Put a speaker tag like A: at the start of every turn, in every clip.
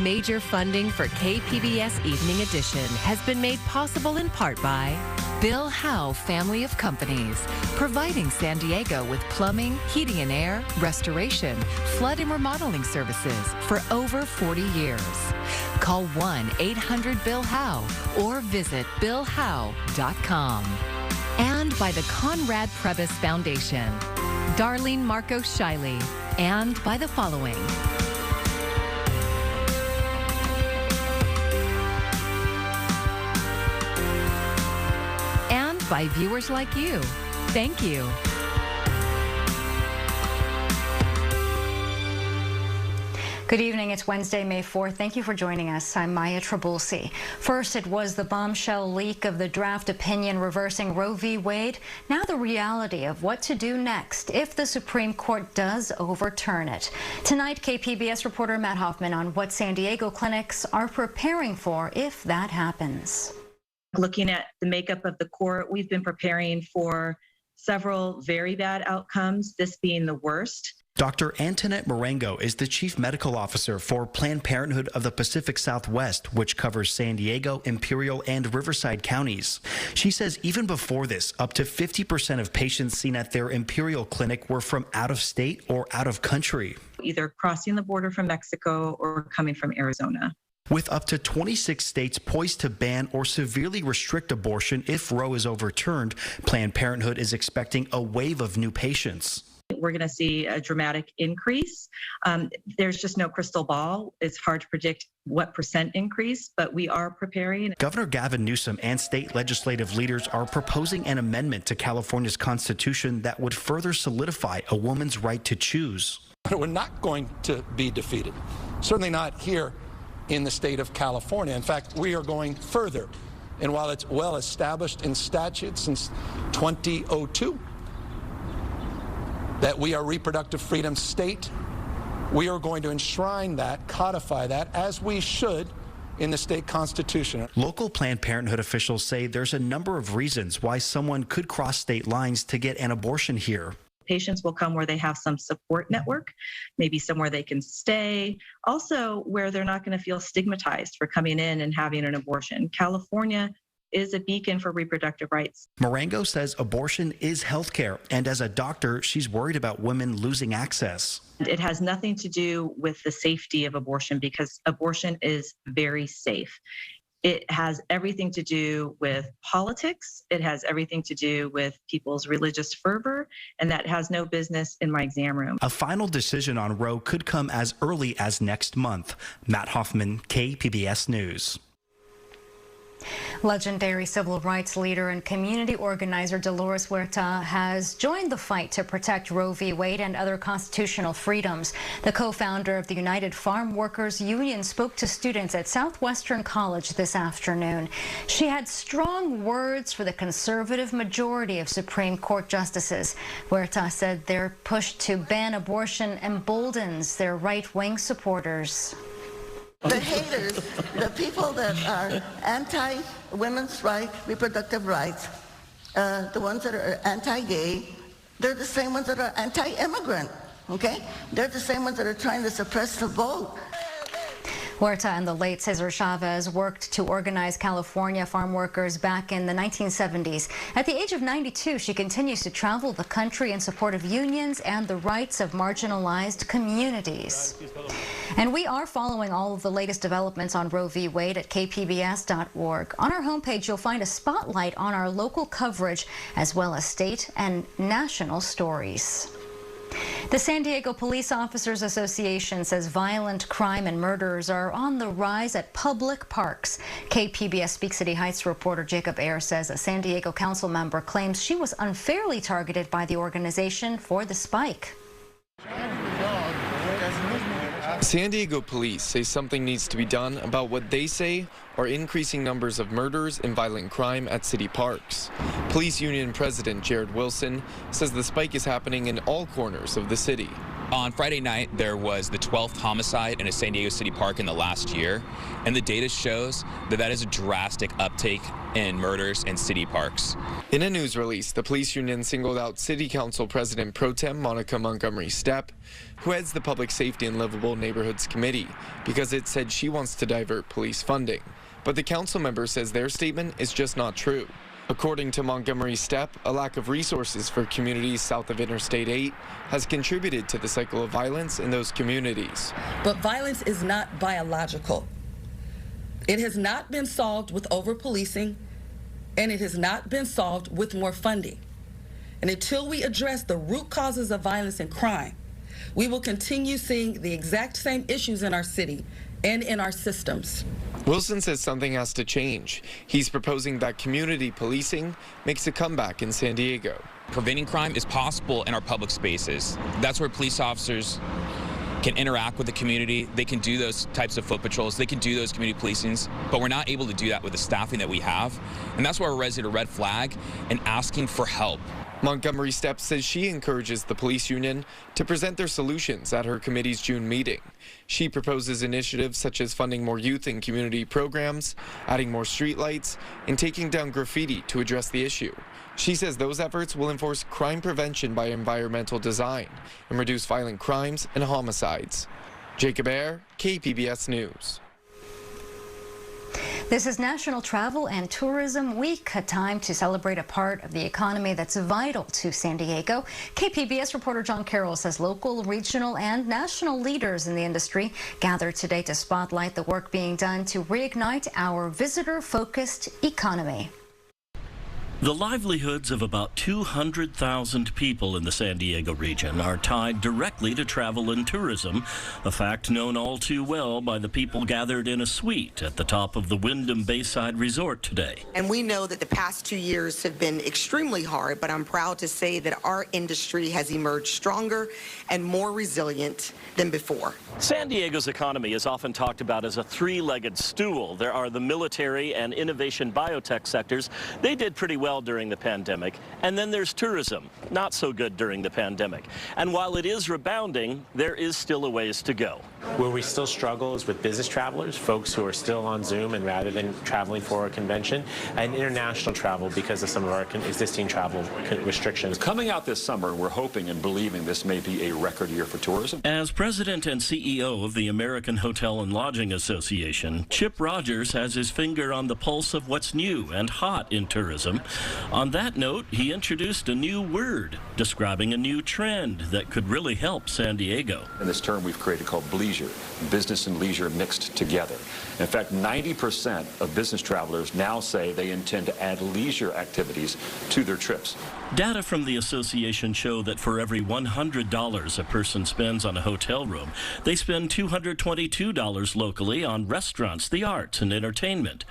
A: Major funding for KPBS Evening Edition has been made possible in part by Bill Howe Family of Companies, providing San Diego with plumbing, heating and air, restoration, flood and remodeling services for over 40 years. Call 1-800-BILL-HOWE or visit billhowe.com. And by the Conrad Prebys Foundation, Darlene Marcos Shiley, and by the following. And by viewers like you. Thank you.
B: Good evening. It's Wednesday, May 4th. Thank you for joining us. I'm Maya Trabulsi. First, it was the bombshell leak of the draft opinion reversing Roe v. Wade. Now the reality of what to do next if the Supreme Court does overturn it. Tonight, KPBS reporter Matt Hoffman on what San Diego clinics are preparing for if that happens.
C: Looking at the makeup of the court, we've been preparing for several very bad outcomes, this being the worst.
D: Dr. Antoinette Marengo is the Chief Medical Officer for Planned Parenthood of the Pacific Southwest, which covers San Diego, Imperial, and Riverside counties. She says even before this, up to 50% of patients seen at their Imperial clinic were from out of state or out of country,
C: either crossing the border from Mexico or coming from Arizona.
D: With up to 26 states poised to ban or severely restrict abortion if Roe is overturned, Planned Parenthood is expecting a wave of new patients.
C: We're going to see a dramatic increase. There's just no crystal ball. It's hard to predict what % increase, but we are preparing.
D: Governor Gavin Newsom and state legislative leaders are proposing an amendment to California's constitution that would further solidify a woman's right to choose.
E: We're not going to be defeated, certainly not here in the state of California. In fact, we are going further. And while it's well established in statute since 2002, that we are a reproductive freedom state, we are going to enshrine that, codify that, as we should in the state constitution.
D: Local Planned Parenthood officials say there's a number of reasons why someone could cross state lines to get an abortion here.
C: Patients will come where they have some support network, maybe somewhere they can stay, also where they're not going to feel stigmatized for coming in and having an abortion. California is a beacon for reproductive rights.
D: Marengo says abortion is healthcare, and as a doctor, she's worried about women losing access.
C: It has nothing to do with the safety of abortion because abortion is very safe. It has everything to do with politics. It has everything to do with people's religious fervor, and that has no business in my exam room.
D: A final decision on Roe could come as early as next month. Matt Hoffman, KPBS News.
B: Legendary civil rights leader and community organizer Dolores Huerta has joined the fight to protect Roe v. Wade and other constitutional freedoms. The co-founder of the United Farm Workers Union spoke to students at Southwestern College this afternoon. She had strong words for the conservative majority of Supreme Court justices. Huerta said their push to ban abortion emboldens their right-wing supporters.
F: The haters, the people that are anti-women's rights, reproductive rights, the ones that are anti-gay, they're the same ones that are anti-immigrant, okay? They're the same ones that are trying to suppress the vote.
B: Huerta and the late Cesar Chavez worked to organize California farm workers back in the 1970s. At the age of 92, she continues to travel the country in support of unions and the rights of marginalized communities. And we are following all of the latest developments on Roe v. Wade at kpbs.org. On our homepage, you'll find a spotlight on our local coverage as well as state and national stories. The San Diego Police Officers Association says violent crime and murders are on the rise at public parks. KPBS Speak City Heights reporter Jacob Ayer says a San Diego council member claims she was unfairly targeted by the organization for the spike.
G: San Diego police say something needs to be done about what they say are increasing numbers of murders and violent crime at city parks. Police Union President Jared Wilson says the spike is happening in all corners of the city.
H: On Friday night, there was the 12th homicide in a San Diego City park in the last year, and the data shows that that is a drastic uptake in murders in city parks.
G: In a news release, the police union singled out City Council President Pro Tem Monica Montgomery Stepp, who heads the Public Safety and Livable Neighborhoods Committee, because it said she wants to divert police funding. But the council member says their statement is just not true. According to Montgomery Stepp, a lack of resources for communities south of Interstate 8 has contributed to the cycle of violence in those communities.
I: But violence is not biological. It has not been solved with over-policing, and it has not been solved with more funding. And until we address the root causes of violence and crime, we will continue seeing the exact same issues in our city and in our systems.
G: Wilson says something has to change. He's proposing that community policing makes a comeback in San Diego.
H: Preventing crime is possible in our public spaces. That's where police officers can interact with the community. They can do those types of foot patrols. They can do those community policings, but we're not able to do that with the staffing that we have. And that's why we're raising a red flag and asking for help.
G: Montgomery Stepp says she encourages the police union to present their solutions at her committee's June meeting. She proposes initiatives such as funding more youth and community programs, adding more streetlights, and taking down graffiti to address the issue. She says those efforts will enforce crime prevention by environmental design and reduce violent crimes and homicides. Jacob Ayer, KPBS News.
B: This is National Travel and Tourism Week, a time to celebrate a part of the economy that's vital to San Diego. KPBS reporter John Carroll says local, regional, and national leaders in the industry gathered today to spotlight the work being done to reignite our visitor-focused economy.
J: The livelihoods of about 200,000 people in the San Diego region are tied directly to travel and tourism, a fact known all too well by the people gathered in a suite at the top of the Wyndham Bayside Resort today.
K: And we know that the past 2 years have been extremely hard, but I'm proud to say that our industry has emerged stronger and more resilient than before.
J: San Diego's economy is often talked about as a three-legged stool. There are the military and innovation biotech sectors. They did pretty well during the pandemic. And then there's tourism, not so good during the pandemic. And while it is rebounding, there is still a ways to go.
L: Where we still struggle is with business travelers, folks who are still on Zoom and rather than traveling for a convention, and international travel because of some of our existing travel restrictions.
M: Coming out this summer, we're hoping and believing this may be a record year for tourism.
J: As president and CEO of the American Hotel and Lodging Association, Chip Rogers has his finger on the pulse of what's new and hot in tourism. On that note, he introduced a new word describing a new trend that could really help San Diego.
M: In this term we've created called bleisure, business and leisure mixed together. In fact, 90% of business travelers now say they intend to add leisure activities to their trips.
J: Data from the association show that for every $100 a person spends on a hotel room, they spend $222 locally on restaurants, the arts, and entertainment.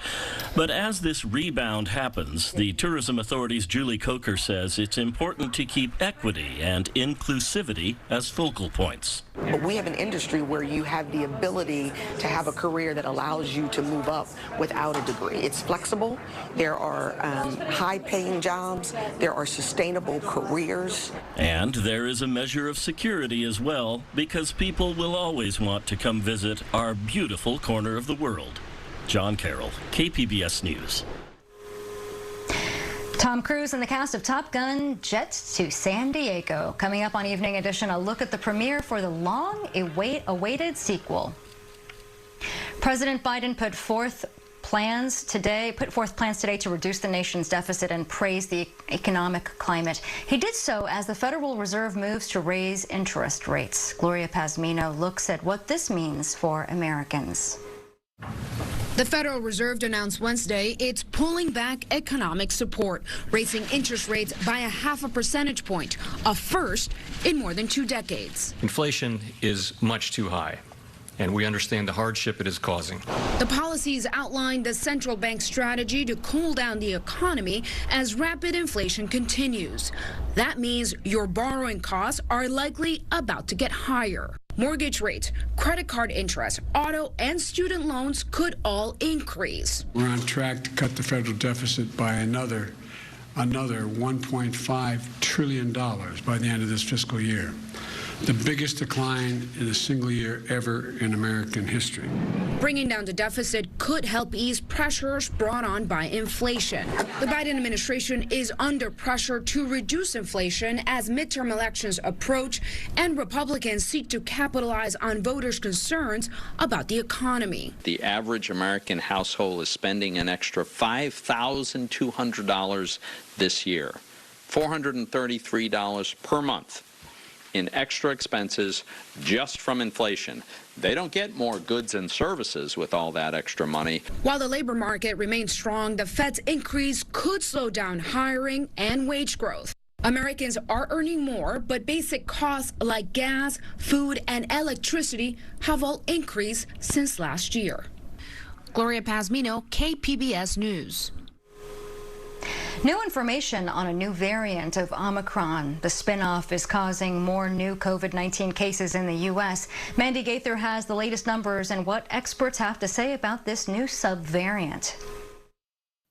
J: But as this rebound happens, the Tourism Authority's Julie Coker says it's important to keep equity and inclusivity as focal points.
K: But we have an industry where you have the ability to have a career that allows you to move up without a degree. It's flexible. There are high-paying jobs. There are sustainable careers.
J: And there is a measure of security as well, because people will always want to come visit our beautiful corner of the world. John Carroll, KPBS News.
B: Tom Cruise and the cast of Top Gun jet to San Diego. Coming up on Evening Edition, a look at the premiere for the long-awaited sequel. President Biden put forth plans today to reduce the nation's deficit and praise the economic climate. He did so as the Federal Reserve moves to raise interest rates. Gloria Pazmino looks at what this means for Americans.
N: The Federal Reserve announced Wednesday it's pulling back economic support, raising interest rates by 0.5 percentage point, a first in more than 2 decades.
O: Inflation is much too high, and we understand the hardship it is causing.
N: The policies outline the central bank's strategy to cool down the economy as rapid inflation continues. That means your borrowing costs are likely about to get higher. Mortgage rates, credit card interest, auto and student loans could all increase.
P: We're on track to cut the federal deficit by another $1.5 trillion by the end of this fiscal year. the biggest decline in a single year ever in American history.
N: Bringing down the deficit could help ease pressures brought on by inflation. The Biden administration is under pressure to reduce inflation as midterm elections approach and Republicans seek to capitalize on voters' concerns about the economy.
Q: The average American household is spending an extra $5,200 this year, $433 per month in extra expenses just from inflation. They don't get more goods and services with all that extra money.
N: While the labor market remains strong, the Fed's increase could slow down hiring and wage growth. Americans are earning more, but basic costs like gas, food, and electricity have all increased since last year. Gloria Pazmino, KPBS News.
B: New information on a new variant of Omicron. The spinoff is causing more new COVID-19 cases in the U.S. Mandy Gaither has the latest numbers and what experts have to say about this new subvariant.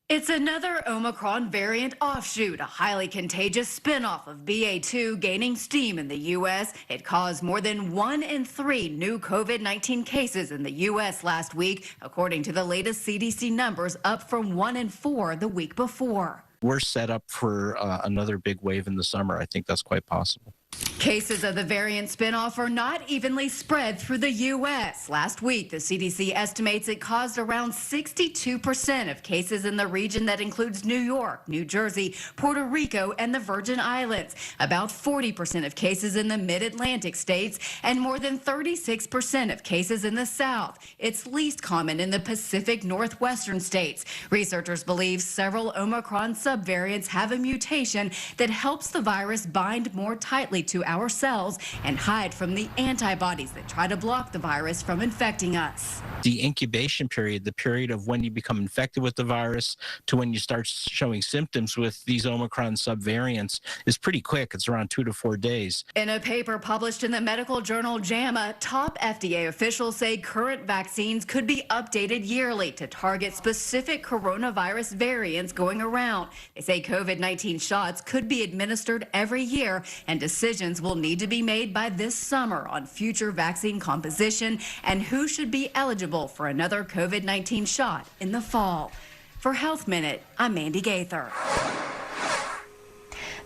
R: It's another Omicron variant offshoot, a highly contagious spinoff of BA2 gaining steam in the U.S. It caused more than 1 in 3 new COVID-19 cases in the U.S. last week, according to the latest CDC numbers, up from 1 in 4 the week before.
S: We're set up for another big wave in the summer. I think that's quite possible.
R: Cases of the variant spinoff are not evenly spread through the U.S. Last week, the CDC estimates it caused around 62% of cases in the region that includes New York, New Jersey, Puerto Rico, and the Virgin Islands, about 40% of cases in the mid-Atlantic states, and more than 36% of cases in the South. It's least common in the Pacific Northwestern states. Researchers believe several Omicron subvariants have a mutation that helps the virus bind more tightly to our cells and hide from the antibodies that try to block the virus from infecting us.
S: The incubation period, the period of when you become infected with the virus to when you start showing symptoms with these Omicron subvariants is pretty quick. It's around 2 to 4 days.
R: In a paper published in the medical journal JAMA, top FDA officials say current vaccines could be updated yearly to target specific coronavirus variants going around. They say COVID-19 shots could be administered every year, and decisions will need to be made by this summer on future vaccine composition and who should be eligible for another COVID-19 shot in the fall. For Health Minute, I'm Mandy Gaither.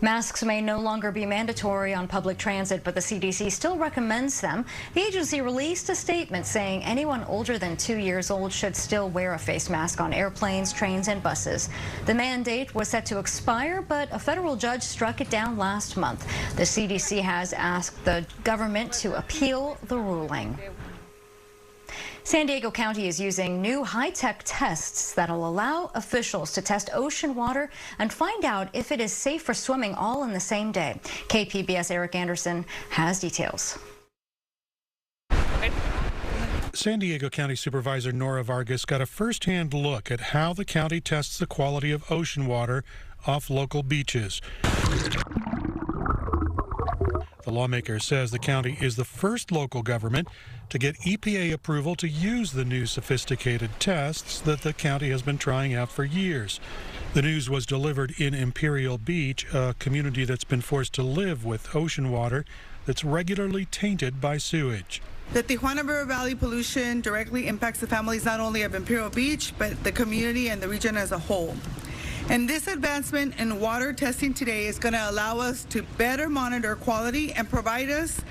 B: Masks may no longer be mandatory on public transit, but the CDC still recommends them. The agency released a statement saying anyone older than 2 years old should still wear a face mask on airplanes, trains, and buses. The mandate was set to expire, but a federal judge struck it down last month. The CDC has asked the government to appeal the ruling. San Diego County is using new high-tech tests that'll allow officials to test ocean water and find out if it is safe for swimming all in the same day. KPBS Eric Anderson has details.
T: San Diego County Supervisor Nora Vargas got a first-hand look at how the county tests the quality of ocean water off local beaches. The lawmaker says the county is the first local government to get EPA approval to use the new sophisticated tests that the county has been trying out for years. The news was delivered in Imperial Beach, a community that's been forced to live with ocean water that's regularly tainted by sewage.
U: The Tijuana River Valley pollution directly impacts the families not only of Imperial Beach, but the community and the region as a whole. And this advancement in water testing today is going to allow us to better monitor quality and provide us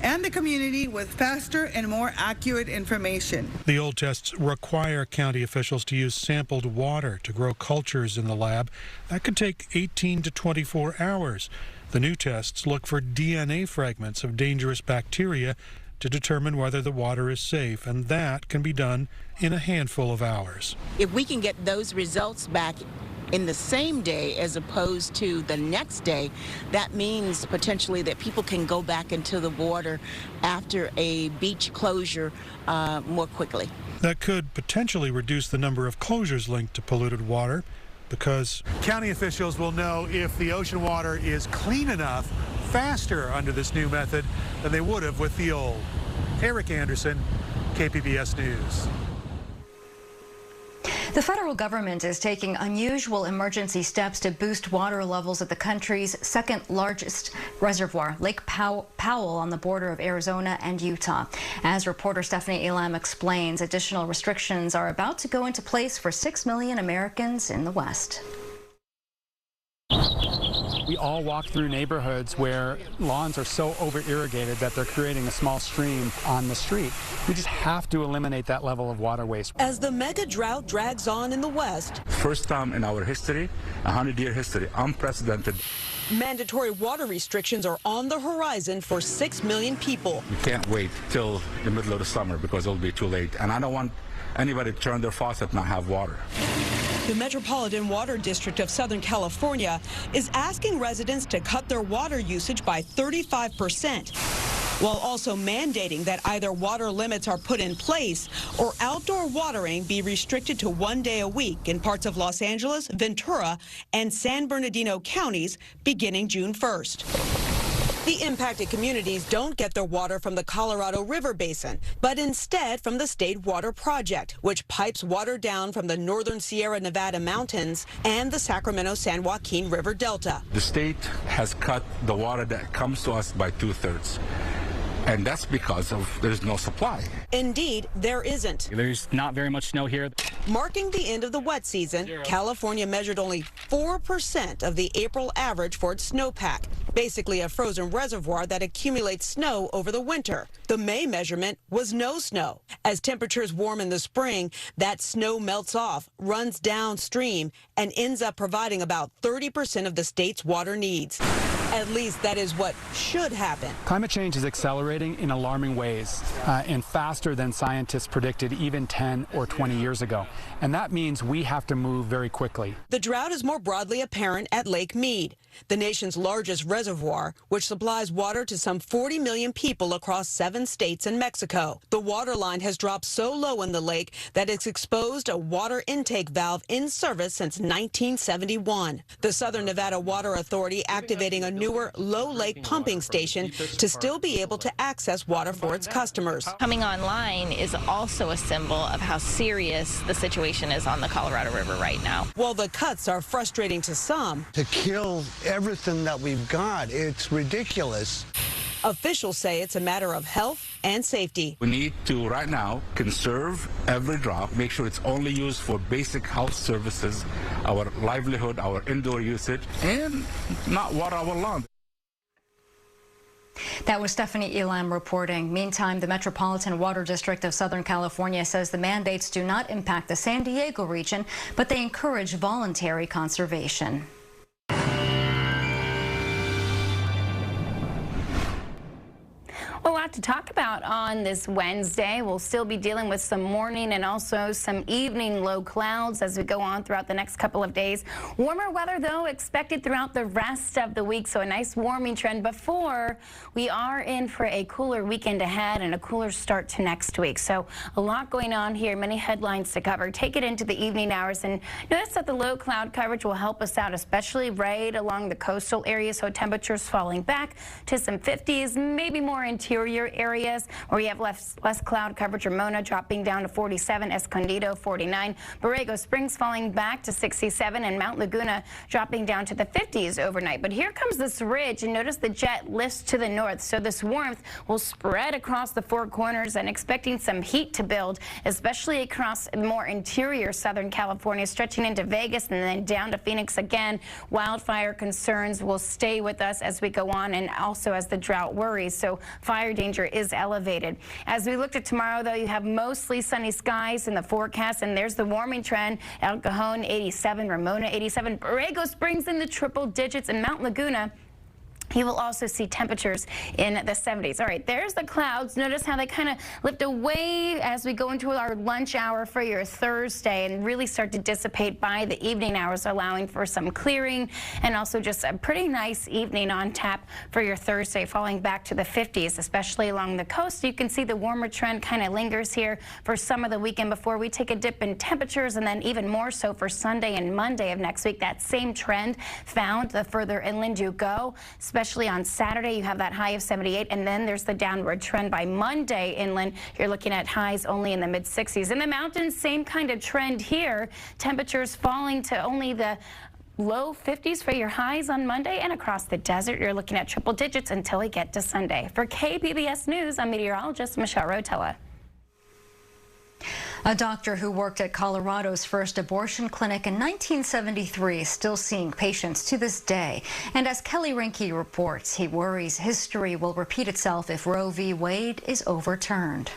U: and the community with faster and more accurate information.
T: The old tests require county officials to use sampled water to grow cultures in the lab. That could take 18 to 24 hours. The new tests look for DNA fragments of dangerous bacteria to determine whether the water is safe, and that can be done in a handful of hours.
V: If we can get those results back in the same day as opposed to the next day, that means potentially that people can go back into the water after a beach closure more quickly.
T: That could potentially reduce the number of closures linked to polluted water, because
W: county officials will know if the ocean water is clean enough faster under this new method than they would have with the old. Eric Anderson, KPBS News.
B: The federal government is taking unusual emergency steps to boost water levels at the country's second largest reservoir, Lake Powell, on the border of Arizona and Utah. As reporter Stephanie Elam explains, additional restrictions are about to go into place for 6 million Americans in the West.
A: We all walk through neighborhoods where lawns are so over-irrigated that they're creating a small stream on the street. We just have to eliminate that level of water waste.
C: As the mega drought drags on in the West,
E: first time in our history, 100-year history, unprecedented.
C: Mandatory water restrictions are on the horizon for 6 million people.
E: We can't wait till the middle of the summer because it'll be too late. And I don't want anybody to turn their faucet and not have water.
C: The Metropolitan Water District of Southern California is asking residents to cut their water usage by 35%, while also mandating that either water limits are put in place or outdoor watering be restricted to 1 day a week in parts of Los Angeles, Ventura, and San Bernardino counties beginning June 1st. The impacted communities don't get their water from the Colorado River Basin, but instead from the State Water Project, which pipes water down from the northern Sierra Nevada mountains and the Sacramento-San Joaquin River Delta.
E: The state has cut the water that comes to us by 2/3. And that's because there's no supply.
C: Indeed, there isn't.
A: There's not very much snow here.
C: Marking the end of the wet season, California measured only 4% of the April average for its snowpack, basically a frozen reservoir that accumulates snow over the winter. The May measurement was no snow. As temperatures warm in the spring, that snow melts off, runs downstream, and ends up providing about 30% of the state's water needs. At least that is what should happen.
A: Climate change is accelerating in alarming ways and faster than scientists predicted even 10 or 20 years ago. And that means we have to move very quickly.
C: The drought is more broadly apparent at Lake Mead, the nation's largest reservoir, which supplies water to some 40 million people across 7 states and Mexico. The water line has dropped so low in the lake that it's exposed a water intake valve in service since 1971. The Southern Nevada Water Authority activating a newer low lake pumping station to still be able to access water for its customers.
X: Coming online is also a symbol of how serious the situation is on the Colorado River right now.
C: While the cuts are frustrating to some,
Y: to kill everything that we've got, it's ridiculous.
C: Officials say it's a matter of health and safety.
E: We need to, right now, conserve every drop, make sure it's only used for basic health services, our livelihood, our indoor usage, and not water our lawn.
B: That was Stephanie Elam reporting. Meantime, the Metropolitan Water District of Southern California says the mandates do not impact the San Diego region, but they encourage voluntary conservation.
Z: A lot to talk about on this Wednesday. We'll still be dealing with some morning and also some evening low clouds as we go on throughout the next couple of days. Warmer weather, though, expected throughout the rest of the week, so a nice warming trend before we are in for a cooler weekend ahead and a cooler start to next week. So a lot going on here, many headlines to cover. Take it into the evening hours and notice that the low cloud coverage will help us out, especially right along the coastal areas, so temperatures falling back to some 50s, maybe more interior areas where we have less cloud coverage. Ramona dropping down to 47, Escondido 49, Borrego Springs falling back to 67, and Mount Laguna dropping down to the 50s overnight. But here comes this ridge, and notice the jet lifts to the north, so this warmth will spread across the four corners, and expecting some heat to build, especially across more interior Southern California, stretching into Vegas and then down to Phoenix again. Wildfire concerns will stay with us as we go on, and also as the drought worries, so fire danger is elevated. As we look at tomorrow, though, you have mostly sunny skies in the forecast, and there's the warming trend. El Cajon 87, Ramona 87, Borrego Springs in the triple digits, and Mount Laguna, you will also see temperatures in the 70s. All right, there's the clouds. Notice how they kind of lift away as we go into our lunch hour for your Thursday and really start to dissipate by the evening hours, allowing for some clearing and also just a pretty nice evening on tap for your Thursday, falling back to the 50s, especially along the coast. You can see the warmer trend kind of lingers here for some of the weekend before we take a dip in temperatures, and then even more so for Sunday and Monday of next week. That same trend found the further inland you go, especially especially on Saturday. You have that high of 78, and then there's the downward trend by Monday inland. You're looking at highs only in the mid-60s. In the mountains, same kind of trend here. Temperatures falling to only the low 50s for your highs on Monday, and across the desert, you're looking at triple digits until we get to Sunday. For KPBS News, I'm meteorologist Michelle Rotella.
B: A doctor who worked at Colorado's first abortion clinic in 1973 is still seeing patients to this day. And as Kelly Rinke reports, he worries history will repeat itself if Roe v. Wade is overturned.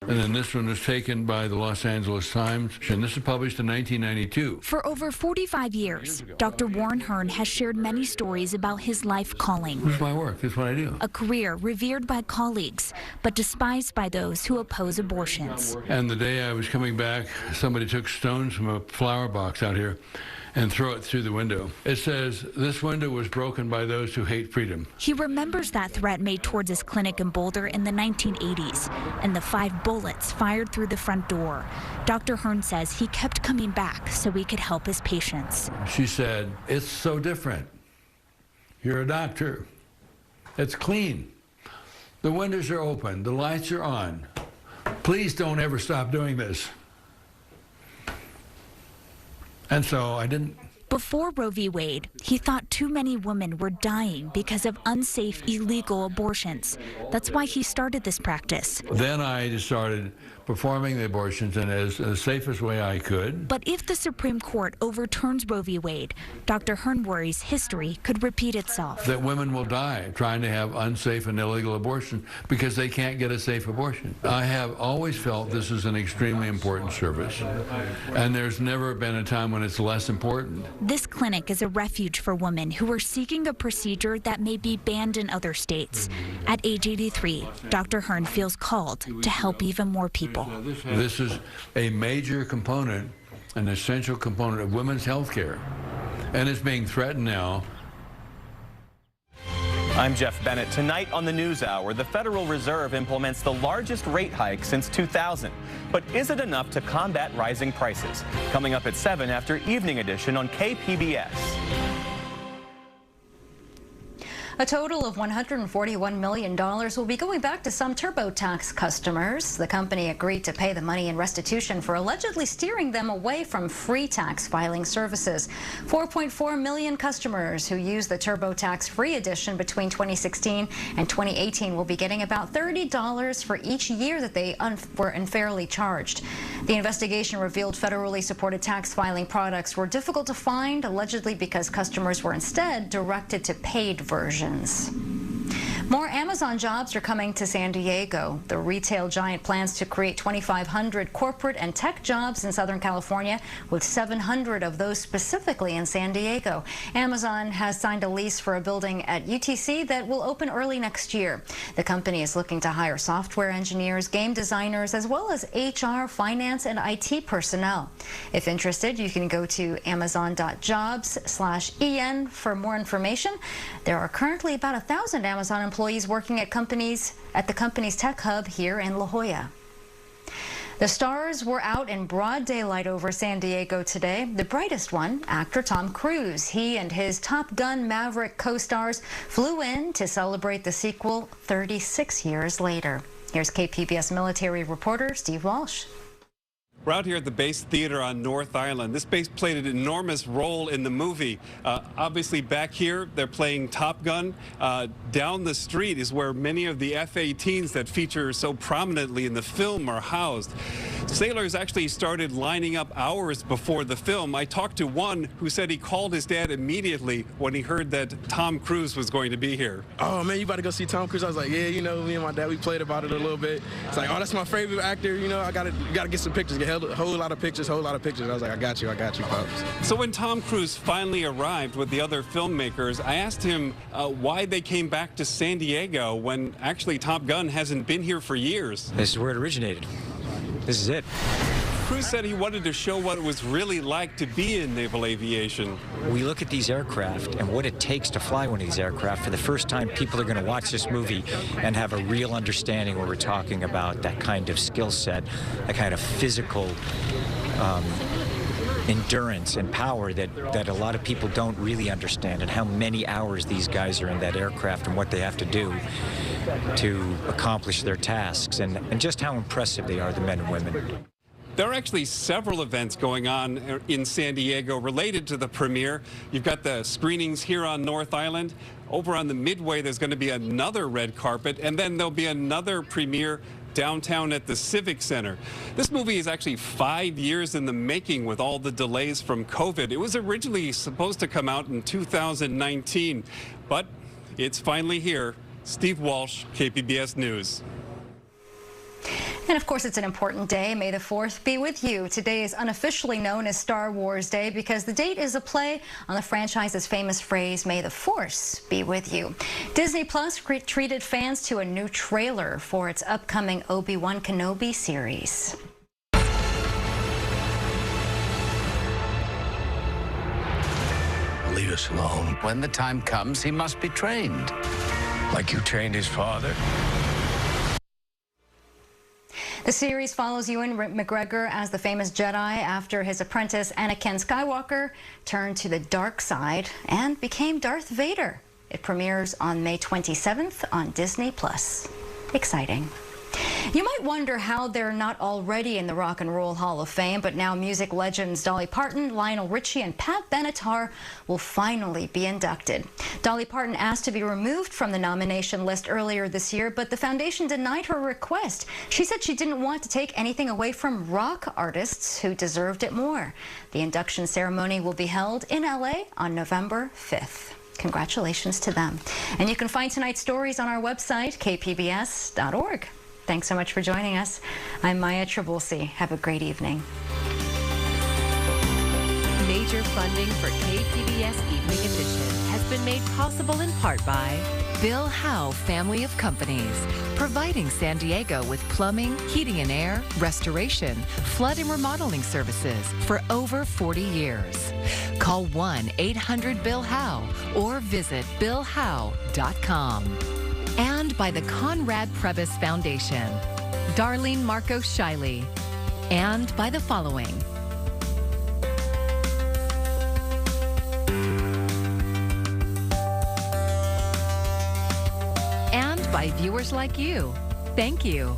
D: And then this one was taken by the Los Angeles Times, and this was published in 1992.
F: For over 45 years, Dr. Warren Hearn has shared many stories about his life calling.
D: This is my work. This is what I do.
F: A career revered by colleagues, but despised by those who oppose abortions.
D: And the day I was coming back, somebody took stones from a flower box out here and throw it through the window. It says, "This window was broken by those who hate freedom."
F: He remembers that threat made towards his clinic in Boulder in the 1980s and the 5 bullets fired through the front door. Dr. Hearn says he kept coming back so he could help his patients.
D: She said, "It's so different. You're a doctor. It's clean. The windows are open. The lights are on. Please don't ever stop doing this." And so I didn't.
F: Before Roe v. Wade, he thought too many women were dying because of unsafe, illegal abortions. That's why he started this practice.
D: Then I just started performing the abortions in the safest way I could.
F: But if the Supreme Court overturns Roe v. Wade, Dr. Hearn worries history could repeat itself.
D: That women will die trying to have unsafe and illegal abortion because they can't get a safe abortion. I have always felt this is an extremely important service, and there's never been a time when it's less important.
F: This clinic is a refuge for women who are seeking a procedure that may be banned in other states. At age 83, Dr. Hearn feels called to help even more people.
D: This is a major component, an essential component of women's health care, and it's being threatened now.
G: I'm Jeff Bennett. Tonight on the NewsHour, the Federal Reserve implements the largest rate hike since 2000. But is it enough to combat rising prices? Coming up at 7 after Evening Edition on KPBS.
B: A total of $141 million will be going back to some TurboTax customers. The company agreed to pay the money in restitution for allegedly steering them away from free tax filing services. 4.4 million customers who used the TurboTax free edition between 2016 and 2018 will be getting about $30 for each year that they were unfairly charged. The investigation revealed federally supported tax filing products were difficult to find, allegedly because customers were instead directed to paid versions. More Amazon jobs are coming to San Diego. The retail giant plans to create 2,500 corporate and tech jobs in Southern California, with 700 of those specifically in San Diego. Amazon has signed a lease for a building at UTC that will open early next year. The company is looking to hire software engineers, game designers, as well as HR, finance, and IT personnel. If interested, you can go to amazon.jobs/EN for more information. There are currently about 1,000 Amazon employees working at the company's tech hub here in La Jolla. The stars were out in broad daylight over San Diego today. The brightest one, actor Tom Cruise. He and his Top Gun Maverick co-stars flew in to celebrate the sequel 36 years later. Here's KPBS military reporter Steve Walsh.
H: We're out here at the Base Theater on North Island. This base played an enormous role in the movie. Obviously back here, they're playing Top Gun. Down the street is where many of the F-18s that feature so prominently in the film are housed. Sailors actually started lining up hours before the film. I talked to one who said he called his dad immediately when he heard that Tom Cruise was going to be here.
I: "Oh man, you about to go see Tom Cruise?" I was like, "Yeah, you know, me and my dad, we played about it a little bit." It's like, "Oh, that's my favorite actor, you know, I gotta get some pictures, get a whole lot of pictures. I was like, I got you, Pops."
H: So when Tom Cruise finally arrived with the other filmmakers, I asked him why they came back to San Diego when actually Top Gun hasn't been here for years.
L: This is where it originated. This is it.
H: Cruise said he wanted to show what it was really like to be in naval aviation.
L: We look at these aircraft and what it takes to fly one of these aircraft. For the first time, people are going to watch this movie and have a real understanding where we're talking about that kind of skill set, that kind of physical endurance and power that a lot of people don't really understand, and how many hours these guys are in that aircraft and what they have to do to accomplish their tasks, and just how impressive they are, the men and women.
H: There are actually several events going on in San Diego related to the premiere. You've got the screenings here on North Island. Over on the Midway, there's going to be another red carpet, and then there'll be another premiere downtown at the Civic Center. This movie is actually 5 years in the making with all the delays from COVID. It was originally supposed to come out in 2019, but it's finally here. Steve Walsh, KPBS News.
B: And of course, it's an important day. May the 4th be with you. Today is unofficially known as Star Wars Day because the date is a play on the franchise's famous phrase, "May the Force be with you." Disney Plus treated fans to a new trailer for its upcoming Obi-Wan Kenobi series.
J: Leave us alone. When the time comes, he must be trained. Like you trained his father.
B: The series follows Ewan McGregor as the famous Jedi after his apprentice Anakin Skywalker turned to the dark side and became Darth Vader. It premieres on May 27th on Disney Plus. Exciting. You might wonder how they're not already in the Rock and Roll Hall of Fame, but now music legends Dolly Parton, Lionel Richie, and Pat Benatar will finally be inducted. Dolly Parton asked to be removed from the nomination list earlier this year, but the foundation denied her request. She said she didn't want to take anything away from rock artists who deserved it more. The induction ceremony will be held in LA on November 5th. Congratulations to them. And you can find tonight's stories on our website, kpbs.org. Thanks so much for joining us. I'm Maya Trabulsi. Have a great evening.
K: Major funding for KPBS Evening Edition has been made possible in part by Bill Howe Family of Companies, providing San Diego with plumbing, heating and air, restoration, flood and remodeling services for over 40 years. Call 1-800-BILL-HOWE or visit BillHowe.com. And by the Conrad Prebys Foundation, Darlene Marcos Shiley, and by the following. And by viewers like you. Thank you.